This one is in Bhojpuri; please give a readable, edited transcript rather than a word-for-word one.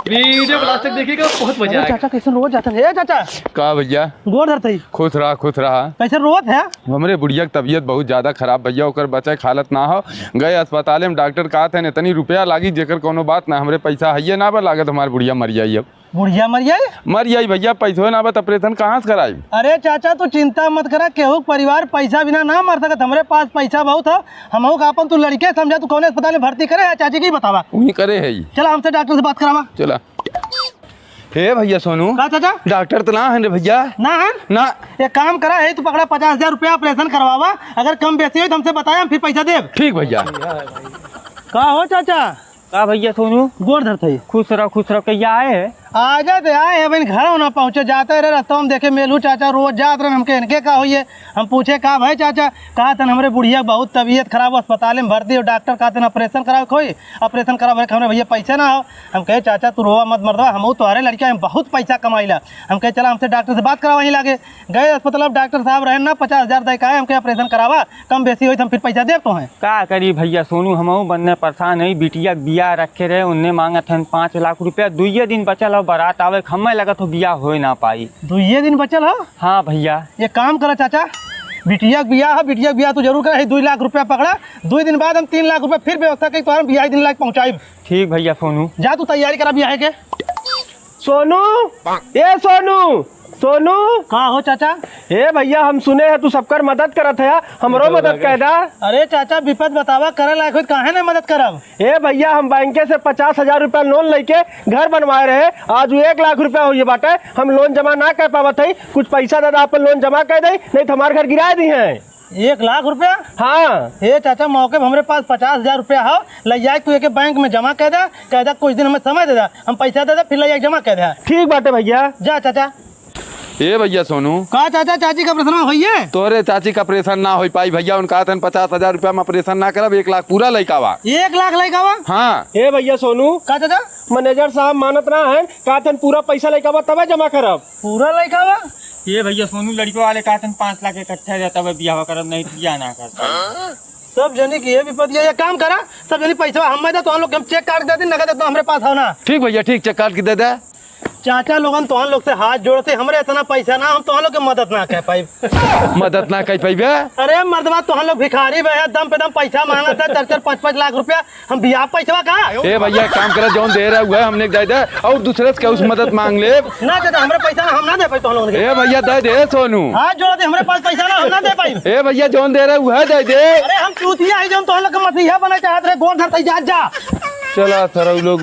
वीडियो प्लास्टिक देखिएगा बहुत मजा आएगा। चाचा कैसे रोज जाता है चाचा? का भैया गोड़ धरते खुश रहा। कैसे रोज है? हमरे बुढ़िया की तबीयत बहुत ज्यादा खराब भैया, ओकर बचे के हालत ना हो। गए अस्पताल में डॉक्टर कहा थे इतनी रुपया लागी जेकर कोनो बात ना, हमरे पैसा है ना बा लागत हमारी बुढ़िया मर जाई। अब बुढ़िया मर जाई भैया, पैसो ना बत ऑपरेशन कहाँ से कराई। अरे चाचा तू चिंता मत करा, केहू परिवार पैसा बिना ना मर सकत। हमरे पास पैसा बहुत है, हमहू का अपन तू लड़के समझा, तू कौन अस्पताल में भर्ती करे है चाची की बतावा। वही करे है। चला हमसे डॉक्टर से बात करावा। चला। हे भैया सोनू का चाचा? डॉक्टर तो ना है रे भैया। ना एक काम करा है, तू पकड़ा 50,000 रुपया ऑपरेशन करवावा, अगर कम बेसी हो तो हमसे बताया, हम फिर पैसा दे। ठीक भैया। का हो चाचा? का भैया सोनू गोड़ धरते खुश रहो कहिया आए है? आजा तो आए है भाई, घर ना पहुँचे, जाते रहे रास्ता में देखे मेलू चाचा रोज जात रहे, हमके इनके का होइए। हम पूछे का भाई चाचा, कहा था हमारे बुढ़िया बहुत तबीयत खराब, अस्पताल में भर्ती हो, डॉक्टर कहते हैं ऑपरेशन कराओ, कोई ऑपरेशन करा भाई, हमारे भैया पैसे ना हो। हम कहे चाचा तू रोवा मत मरदवा, हम तुम्हारे लड़का हम बहुत पैसा कमाईला। हम कहे चला हमसे डॉक्टर से बात करा, वहीं लागे गए अस्पताल, डॉक्टर साहब रहे ना 50,000 दे का है, हमके ऑपरेशन करावा, कम बेसी हो तो हम फिर पैसा दे तो हैं। का करी भैया सोनू, हम बनने परेशान है, बिटिया बिया रखे रहे, उनने मांगा था 5 लाख रुपया, 2 दिन बचल हो बारात आवे, हमें लगा तो बिया हो ना पाई। 2 दिन बचल हो? हाँ भैया। ये काम करा चाचा, बिटिया बिया तो जरूर करे, 2 लाख रुपया पकड़ा, 2 दिन बाद हम 3 लाख रुपया फिर व्यवस्था करी, तो हम बिया 3 लाख पहुँचाई। ठीक भैया सोनू, जा तू तैयारी करा बिया के। सोनू ए सोनू का हो चाचा? ए भैया हम सुने हैं तू सबकर मदद करत है, हमरो मदद कर दा। अरे चाचा विपद बतावा, करे लायक हो काहे ना मदद करब। ए भैया हम बैंके से 50,000 रुपया लोन लेके घर बनवाए रहे, आज 1 लाख रुपया हुई बाटे, हम लोन जमा ना कर पावत है, कुछ पैसा दादा अपन लोन जमा कर दे, नहीं तो हमारे घर गिरा दी है। 1 लाख रुपया? हाँ। हे चाचा मौके पर हमारे पास 50,000 रुपया हो, ले जाए तू एक बैंक में जमा कर दे, कुछ दिन हमें समय दे दा, हम पैसा दे दे, फिर ले जाए जमा कर दे। ठीक बाटे भैया। जा चाचा। ए भैया सोनू का चाचा चाची का ऑपरेशन होइए? तोरे चाची का ऑपरेशन ना हो पाई भैया, उनका 50,000 रुपया में ऑपरेशन ना करब, 1 लाख पूरा लइकावा। 1 लाख लइकावा? हाँ। ए भैया सोनू का चाचा? मैनेजर साहब मानत ना है, कहते पूरा पैसा लइकावा तबे जमा करब। पूरा लइकावा? ये भैया सोनू लड़कों वाले कहते 5 लाख इकट्ठा जाता है, बिया करब, नहीं तो बिया ना करता। सब जने की ये विपद, ये काम करा, सब जने पैसा हम दे, तो हम लोग हम चेक काट देते, नगद तो हमारे पास हो ना। ठीक भैया ठीक, चेक काट के दे दे। चाचा लोगन तो लोग से हाथ जोड़ते, हमरे इतना पैसा ना, हम तो लोग के मदद ना कर पाई। मदद ना कर पाई। अरे मर्दबा तो लोग भिखारी भैया, दम पे दम पैसा मांगा था, 4-4, 5-5 लाख रुपया, हम बिया पैसा कहा। ए भैया काम करे, जौन दे रहा हुआ है हमने दे दे, और दूसरे से उस मदद मांग ले ना चाचा, हमरे पैसा ना, हम ना दे पाई तो लोगन के। ए भैया दे दे सोनू, हाथ जोड़ते, हमरे पास पैसा ना, हम ना दे पाई। ए भैया जौन दे रहा हुआ है दे दे। अरे हम चूतिया है, जो तो लोग के मसीहा बना चाहत रहे, गोड़ धरते जा। चला सर लोग।